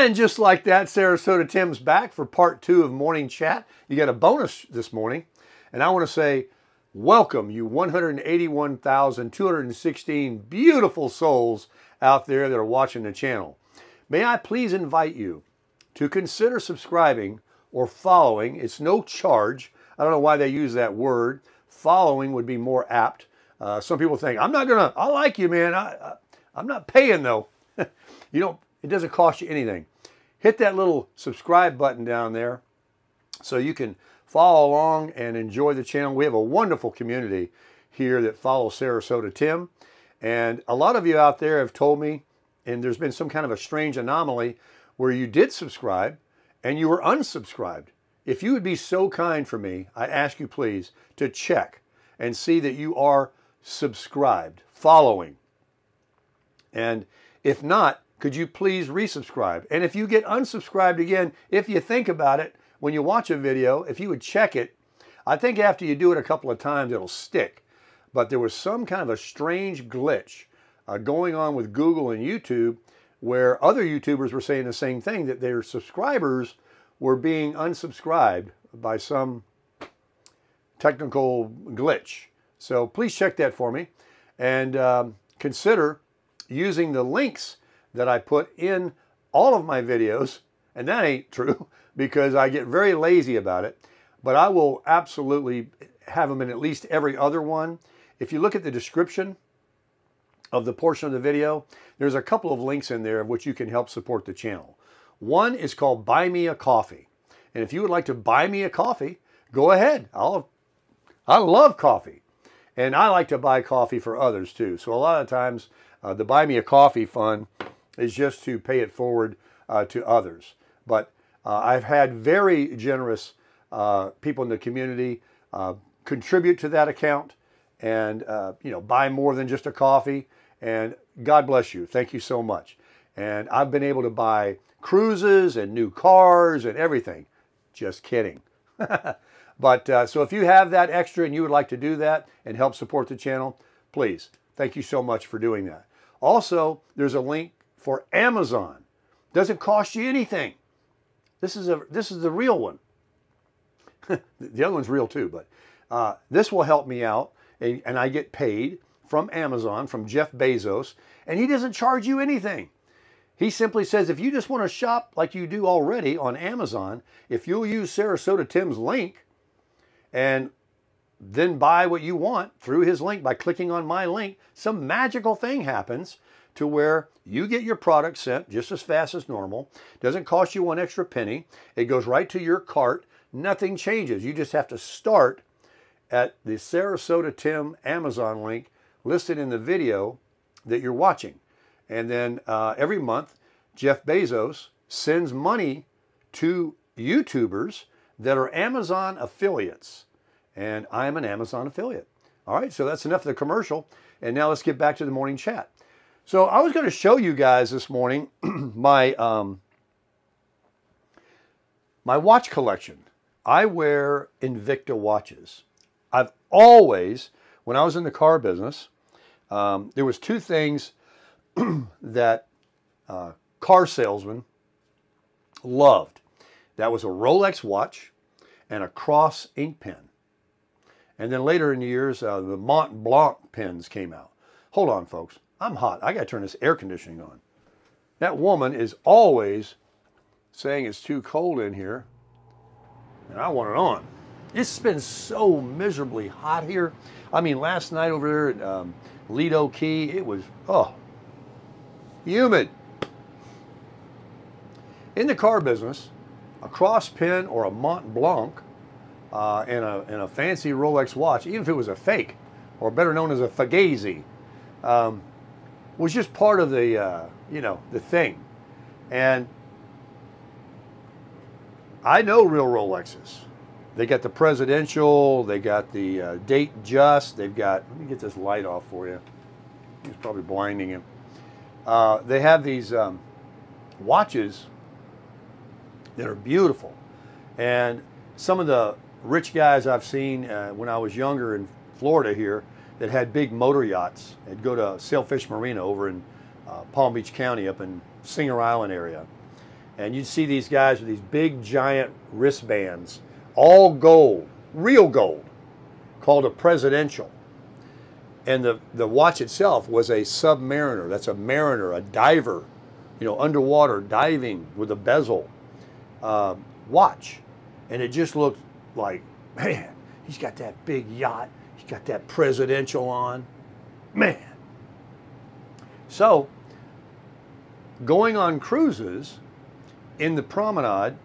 And just like that, Sarasota Tim's back for part 2 of Morning Chat. You got a bonus this morning. And I want to say, welcome you 181,216 beautiful souls out there that are watching the channel. May I please invite you to consider subscribing or following. It's no charge. I don't know why they use that word. Following would be more apt. Some people think, I like you, man. I'm not paying though. It doesn't cost you anything. Hit that little subscribe button down there so you can follow along and enjoy the channel. We have a wonderful community here that follows Sarasota Tim. And a lot of you out there have told me, and there's been some kind of a strange anomaly where you did subscribe and you were unsubscribed. If you would be so kind for me, I ask you please to check and see that you are subscribed, following. And if not, could you please resubscribe? And if you get unsubscribed again, if you think about it, when you watch a video, if you would check it, I think after you do it a couple of times, it'll stick. But there was some kind of a strange glitch going on with Google and YouTube where other YouTubers were saying the same thing, that their subscribers were being unsubscribed by some technical glitch. So please check that for me and consider using the links that I put in all of my videos. And that ain't true because I get very lazy about it, but I will absolutely have them in at least every other one. If you look at the description of the portion of the video, there's a couple of links in there of which you can help support the channel. One is called Buy Me a Coffee. And if you would like to buy me a coffee, go ahead. I love coffee. And I like to buy coffee for others too. So a lot of times the Buy Me a Coffee fund is just to pay it forward to others. But I've had very generous people in the community contribute to that account and buy more than just a coffee. And God bless you. Thank you so much. And I've been able to buy cruises and new cars and everything. Just kidding. But so if you have that extra and you would like to do that and help support the channel, please. Thank you so much for doing that. Also, there's a link for Amazon. Doesn't cost you anything. This is the real one. The other one's real too, but this will help me out, and I get paid from Amazon, from Jeff Bezos, and he doesn't charge you anything. He simply says, if you just want to shop like you do already on Amazon, if you'll use Sarasota Tim's link and then buy what you want through his link by clicking on my link, some magical thing happens to where you get your product sent just as fast as normal. Doesn't cost you one extra penny. It goes right to your cart. Nothing changes. You just have to start at the Sarasota Tim Amazon link listed in the video that you're watching. And then every month, Jeff Bezos sends money to YouTubers that are Amazon affiliates. And I'm an Amazon affiliate. All right, so that's enough of the commercial. And now let's get back to the morning chat. So I was going to show you guys this morning my watch collection. I wear Invicta watches. I've always, when I was in the car business, there was two things that car salesmen loved. That was a Rolex watch and a Cross ink pen. And then later in the years, the Mont Blanc pens came out. Hold on, folks. I'm hot. I got to turn this air conditioning on. That woman is always saying it's too cold in here, and I want it on. It's been so miserably hot here. I mean, last night over there at Lido Key, it was, humid. In the car business, a Cross pen or a Mont Blanc and a fancy Rolex watch, even if it was a fake, or better known as a Fugazi, was just part of the, the thing. And I know real Rolexes. They got the presidential, they got the date just, they've got, let me get this light off for you. It's probably blinding you. They have these watches that are beautiful. And some of the rich guys I've seen when I was younger in Florida here that had big motor yachts. They'd go to Sailfish Marina over in Palm Beach County up in Singer Island area. And you'd see these guys with these big giant wristbands, all gold, real gold, called a presidential. And the watch itself was a submariner. That's a mariner, a diver, you know, underwater diving with a bezel watch. And it just looked like, man, he's got that big yacht. He's got that presidential on. Man. So, going on cruises in the promenade,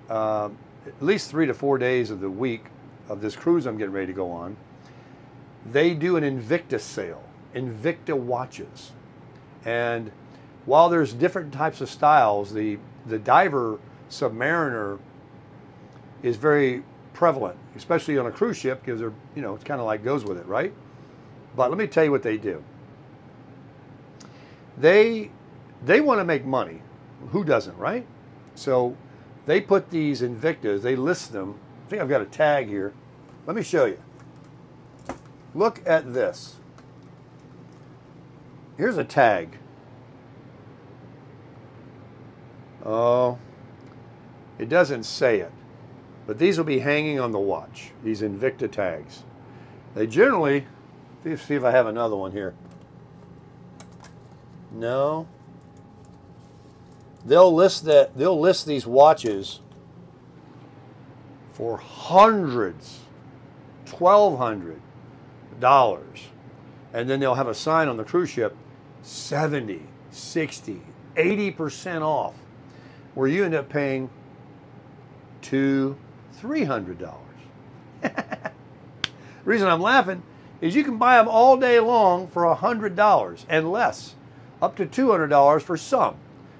at least 3 to 4 days of the week of this cruise I'm getting ready to go on, they do an Invicta sale, Invicta watches. And while there's different types of styles, the diver Submariner is very prevalent, especially on a cruise ship, because they're, you know, it's kind of like goes with it, right? But let me tell you what they do. They want to make money. Who doesn't, right? So they put these Invictas, they list them. I think I've got a tag here. Let me show you. Look at this. Here's a tag. Oh, it doesn't say it, but these will be hanging on the watch, these Invicta tags. They generally, let's see if I have another one here. No. They'll list these watches for hundreds, $1,200, and then they'll have a sign on the cruise ship, 70, 60, 80% off, where you end up paying $200, $300. The reason I'm laughing is you can buy them all day long for $100 and less, up to $200 for some.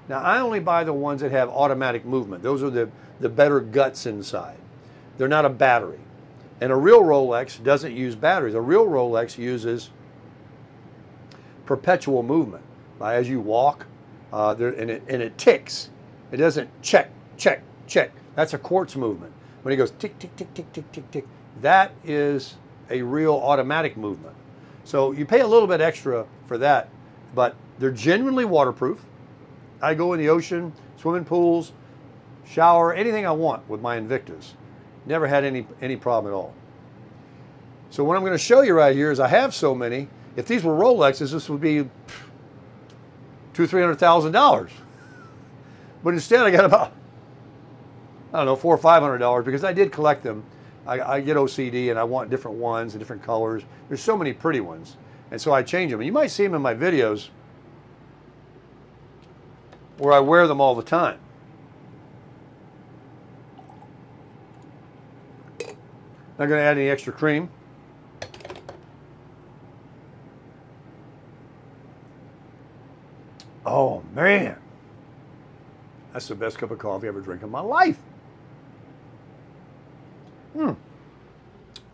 Now, I only buy the ones that have automatic movement. Those are the better guts inside. They're not a battery. And a real Rolex doesn't use batteries. A real Rolex uses perpetual movement. As you walk, and it ticks. It doesn't check, check, check. That's a quartz movement. When it goes tick, tick, tick, tick, tick, tick, tick, that is a real automatic movement. So you pay a little bit extra for that, but they're genuinely waterproof. I go in the ocean, swimming pools, shower, anything I want with my Invictas. Never had any problem at all. So what I'm going to show you right here is I have so many. If these were Rolexes, this would be $200,000 to $300,000. But instead I got about, I don't know, $400 or $500 because I did collect them. I get OCD and I want different ones and different colors. There's so many pretty ones. And so I change them. And you might see them in my videos where I wear them all the time. Not going to add any extra cream. Oh man, that's the best cup of coffee I ever drank in my life.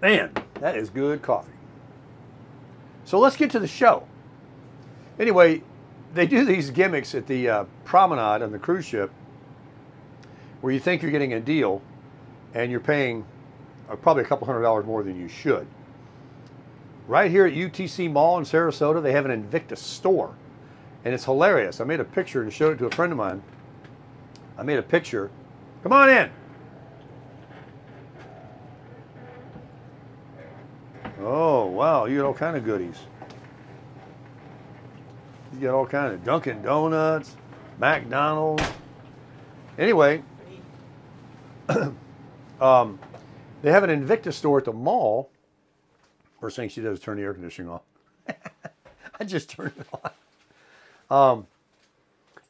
Man, that is good coffee. So let's get to the show. Anyway, they do these gimmicks at the promenade on the cruise ship where you think you're getting a deal and you're paying probably a couple $100 more than you should. Right here at UTC Mall in Sarasota, they have an Invicta store. And it's hilarious. I made a picture and showed it to a friend of mine. I made a picture. Come on in. Oh, wow. You got all kind of goodies. You got all kind of Dunkin' Donuts, McDonald's. Anyway, they have an Invicta store at the mall. First thing she does is turn the air conditioning off. I just turned it on.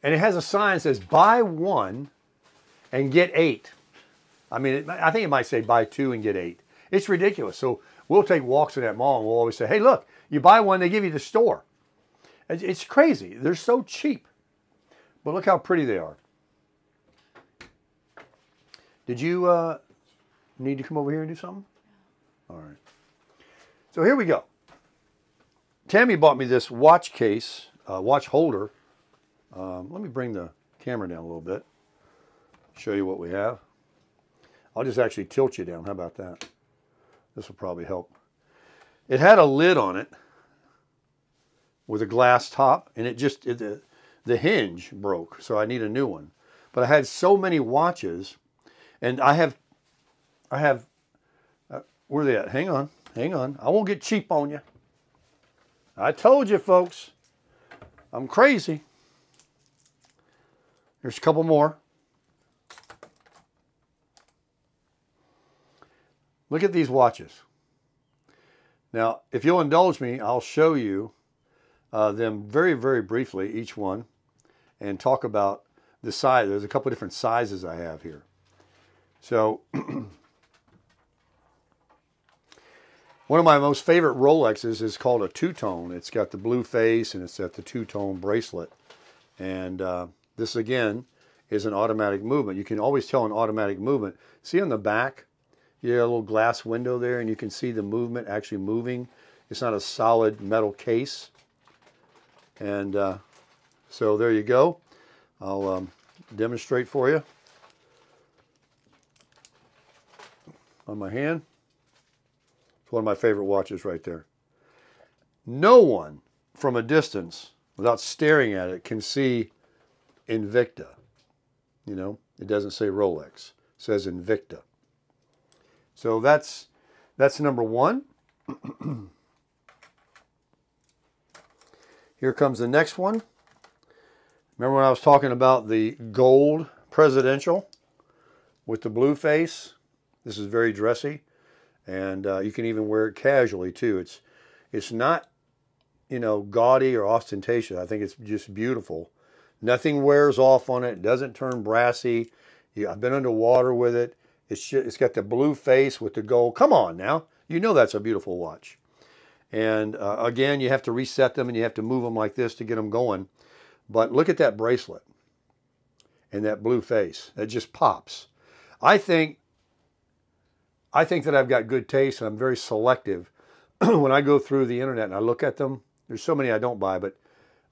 And it has a sign that says, buy one and get 8. I mean, I think it might say buy 2 and get 8. It's ridiculous. So we'll take walks in that mall and we'll always say, hey, look, you buy one, they give you the store. It's crazy. They're so cheap. But look how pretty they are. Did you need to come over here and do something? All right. So here we go. Tammy bought me this watch case, watch holder. Let me bring the camera down a little bit. Show you what we have. I'll just actually tilt you down. How about that? This will probably help. It had a lid on it with a glass top, and the hinge broke, so I need a new one. but I had so many watches, and I have, where are they at? Hang on. I won't get cheap on you. I told you, folks, I'm crazy. There's a couple more. Look at these watches. Now, if you'll indulge me, I'll show you them very, very briefly, each one, and talk about the size. There's a couple of different sizes I have here. So, one of my most favorite Rolexes is called a two-tone. It's got the blue face and it's got the two-tone bracelet. And this, again, is an automatic movement. You can always tell an automatic movement. See on the back, you have a little glass window there, and you can see the movement actually moving. It's not a solid metal case. And so there you go. I'll demonstrate for you on my hand. It's one of my favorite watches right there. No one from a distance, without staring at it, can see Invicta. You know, it doesn't say Rolex. It says Invicta. So that's number one. Here comes the next one. Remember when I was talking about the gold presidential with the blue face? This is very dressy, and you can even wear it casually too. It's not, you know, gaudy or ostentatious. I think it's just beautiful. Nothing wears off on it. It doesn't turn brassy. I've been underwater with it. It's got the blue face with the gold. Come on now. You know that's a beautiful watch. And again, you have to reset them and you have to move them like this to get them going. But look at that bracelet and that blue face. That just pops. I think that I've got good taste and I'm very selective. When I go through the internet and I look at them, there's so many I don't buy, but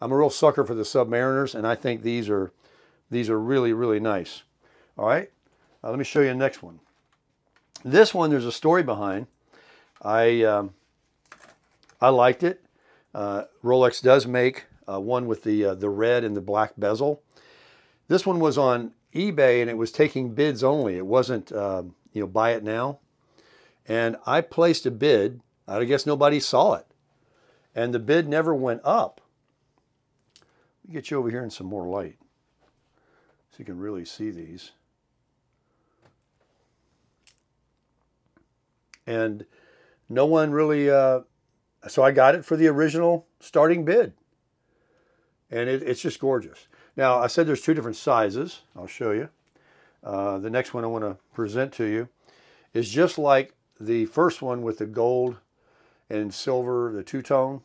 I'm a real sucker for the Submariners, and I think these are really, really nice. All right. Let me show you the next one. This one, there's a story behind. I liked it. Rolex does make one with the red and the black bezel. This one was on eBay and it was taking bids only. It wasn't, you know, buy it now. And I placed a bid. I guess nobody saw it. And the bid never went up. Let me get you over here in some more light so you can really see these. And no one really, so I got it for the original starting bid. And it's just gorgeous. Now, I said there's two different sizes. I'll show you. The next one I want to present to you is just like the first one with the gold and silver, the two-tone.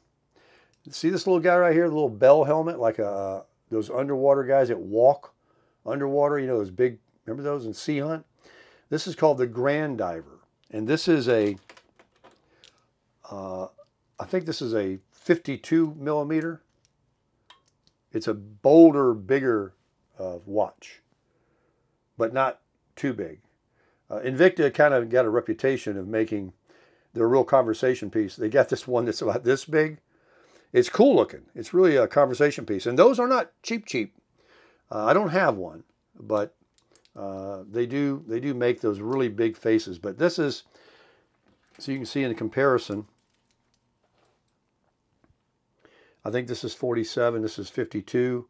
See this little guy right here, the little bell helmet, like those underwater guys that walk underwater, you know, those big, remember those in Sea Hunt? This is called the Grand Diver. And this is a, I think this is a 52 millimeter. It's a bolder, bigger watch, but not too big. Invicta kind of got a reputation of making their real conversation piece. They got this one that's about this big. It's cool looking. It's really a conversation piece. And those are not cheap. I don't have one, but they do make those really big faces. But this is, so you can see in the comparison, I think this is 47, this is 52,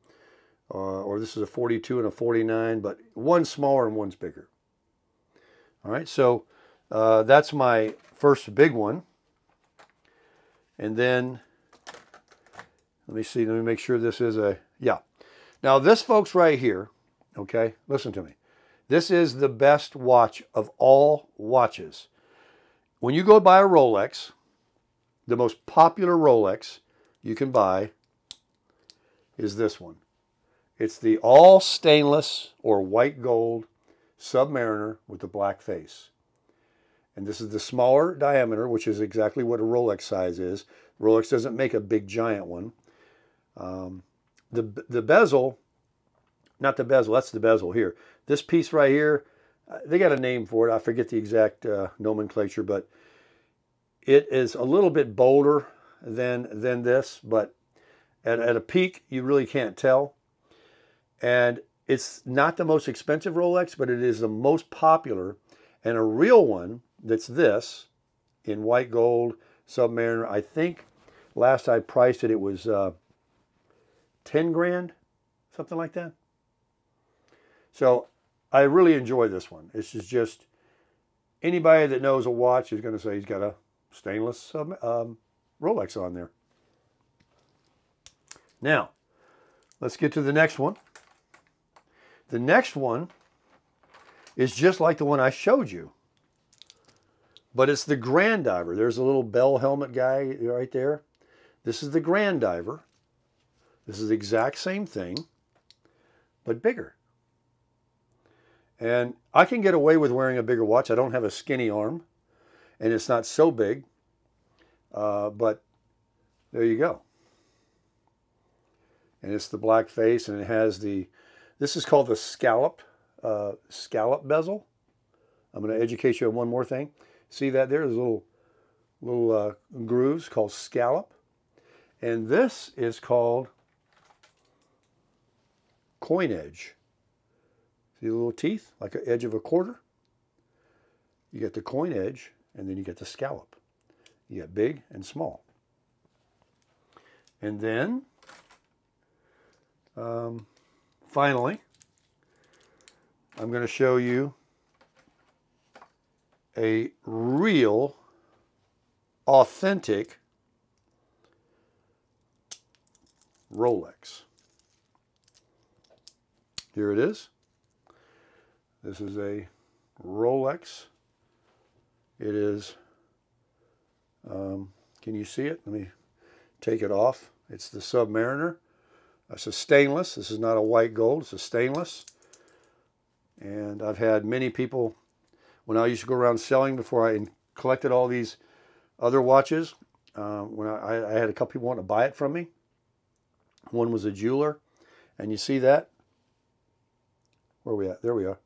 or this is a 42 and a 49, but one's smaller and one's bigger. All right, so that's my first big one. And then, let me see, let me make sure this is a, yeah. Now this, folks, right here, okay, listen to me. This is the best watch of all watches. When you go buy a Rolex, the most popular Rolex you can buy is this one. It's the all stainless or white gold Submariner with the black face. And this is the smaller diameter, which is exactly what a Rolex size is. Rolex doesn't make a big giant one. The bezel, not the bezel, that's the bezel here. This piece right here, they got a name for it. I forget the exact nomenclature, but it is a little bit bolder than this, but at a peak, you really can't tell. And It's not the most expensive Rolex, but it is the most popular. And a real one that's this, in white gold, Submariner, I think last I priced it, it was 10 grand, something like that. So I really enjoy this one. This is just, anybody that knows a watch is going to say he's got a stainless Rolex on there. Now, let's get to the next one. The next one is just like the one I showed you, but it's the Grand Diver. There's a little bell helmet guy right there. This is the Grand Diver. This is the exact same thing, but bigger. And I can get away with wearing a bigger watch. I don't have a skinny arm, and it's not so big, but there you go. And it's the black face, and it has the, this is called the scallop bezel. I'm going to educate you on one more thing. See that there? There's little grooves called scallop. And this is called coin edge. See the little teeth, like an edge of a quarter? You get the coin edge, and then you get the scallop. You get big and small. And then, finally, I'm going to show you a real, authentic Rolex. Here it is. This is a Rolex. It is, can you see it? Let me take it off. It's the Submariner. It's a stainless. This is not a white gold. It's a stainless. And I've had many people, when I used to go around selling before I collected all these other watches, when I had a couple people want to buy it from me. One was a jeweler. And you see that? Where are we at? There we are.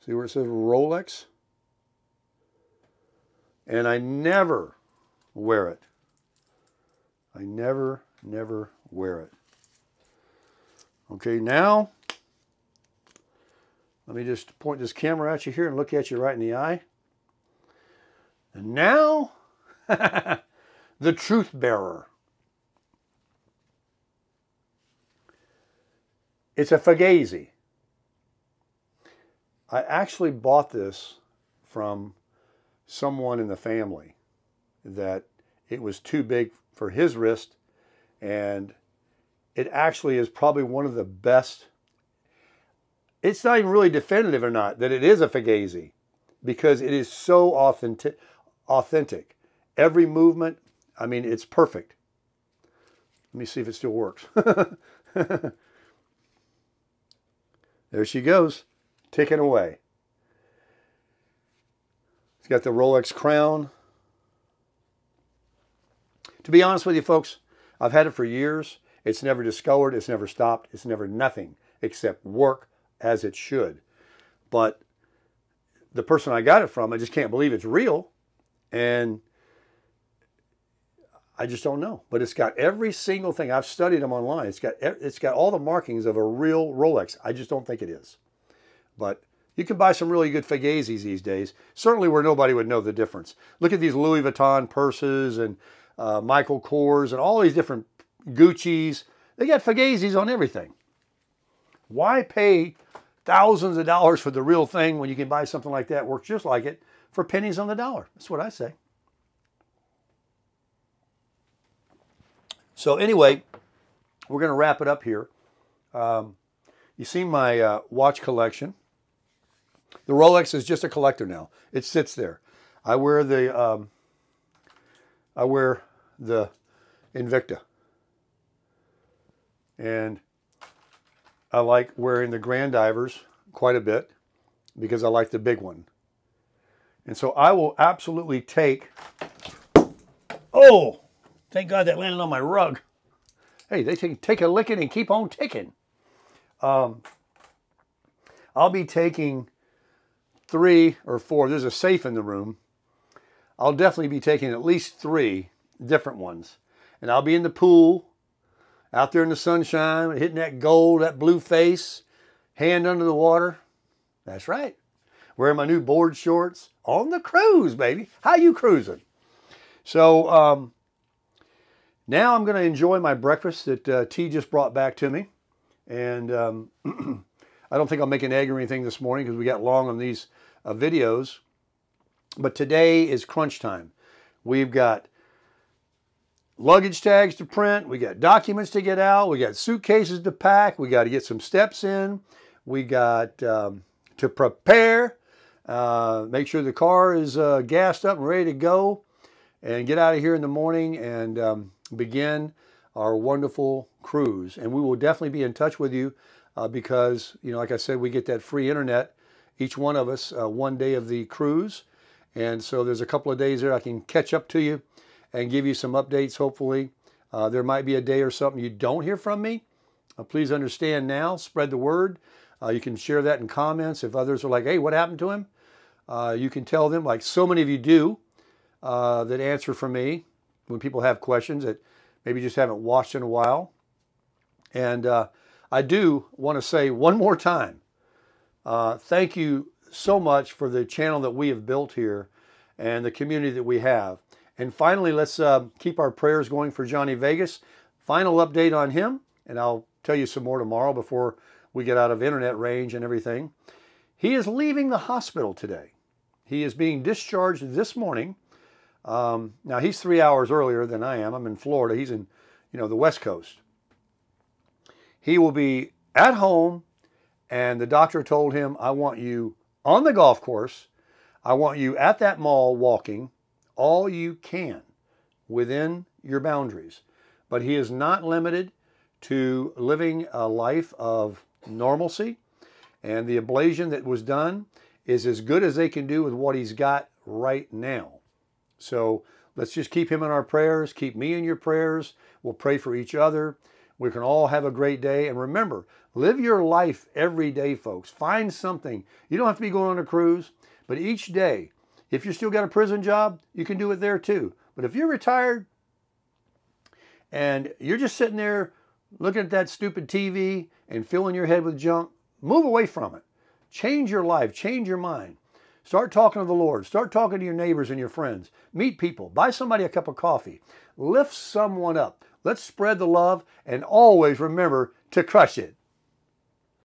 See where it says Rolex? And I never wear it. I never wear it. Okay, now, let me just point this camera at you here and look at you right in the eye. And now, the truth bearer. It's a Fugazi. I actually bought this from someone in the family that it was too big for his wrist, and it actually is probably one of the best. It's not even really definitive or not that it is a Fugazi, because it is so authentic. Every movement, I mean, it's perfect. Let me see if it still works. There she goes, ticking away. It's got the Rolex crown. To be honest with you folks, I've had it for years. It's never discolored, it's never stopped, it's never nothing except work as it should. But the person I got it from, I just can't believe it's real. And I just don't know. But it's got every single thing. I've studied them online. It's got all the markings of a real Rolex. I just don't think it is. But you can buy some really good Fugazis these days. Certainly where nobody would know the difference. Look at these Louis Vuitton purses and Michael Kors and all these different Gucci's. They got Fugazis on everything. Why pay thousands of dollars for the real thing when you can buy something like that, works just like it, for pennies on the dollar? That's what I say. So anyway, we're going to wrap it up here. You see my watch collection. The Rolex is just a collector now. It sits there. I wear the Invicta, and I like wearing the Grand Divers quite a bit because I like the big one. And so I will absolutely take. Oh, thank God that landed on my rug. Hey, they take a licking and keep on ticking. I'll be taking 3 or 4. There's a safe in the room. I'll definitely be taking at least 3 different ones. And I'll be in the pool, out there in the sunshine, hitting that gold, that blue face, hand under the water. That's right. Wearing my new board shorts on the cruise, baby. How you cruising? So now I'm going to enjoy my breakfast that T just brought back to me. And I don't think I'll make an egg or anything this morning because we got long on these videos. But today is crunch time. We've got luggage tags to print. We got documents to get out. We got suitcases to pack. We got to get some steps in. We got to prepare. Make sure the car is gassed up and ready to go. And get out of here in the morning and begin our wonderful cruise. And we will definitely be in touch with you because, you know, like I said, we get that free internet, each one of us, one day of the cruise. And so there's a couple of days there I can catch up to you and give you some updates, hopefully. There might be a day or something you don't hear from me. Please understand now, spread the word. You can share that in comments. If others are like, hey, what happened to him? You can tell them, like so many of you do, that answer for me when people have questions that maybe just haven't watched in a while. And I do want to say one more time, thank you so much for the channel that we have built here and the community that we have. And finally, let's keep our prayers going for Johnny Vegas. Final update on him, and I'll tell you some more tomorrow before we get out of internet range and everything. He is leaving the hospital today. He is being discharged this morning. Now, he's 3 hours earlier than I am. I'm in Florida. He's in, you know, the West Coast. He will be at home, and the doctor told him, I want you on the golf course. I want you at that mall walking all you can within your boundaries. But he is not limited to living a life of normalcy. And the ablation that was done is as good as they can do with what he's got right now. So let's just keep him in our prayers. Keep me in your prayers. We'll pray for each other. We can all have a great day. And remember, live your life every day, folks. Find something. You don't have to be going on a cruise, but each day, if you still got a prison job, you can do it there too. But if you're retired and you're just sitting there looking at that stupid TV and filling your head with junk, move away from it. Change your life. Change your mind. Start talking to the Lord. Start talking to your neighbors and your friends. Meet people. Buy somebody a cup of coffee. Lift someone up. Let's spread the love and always remember to crush it.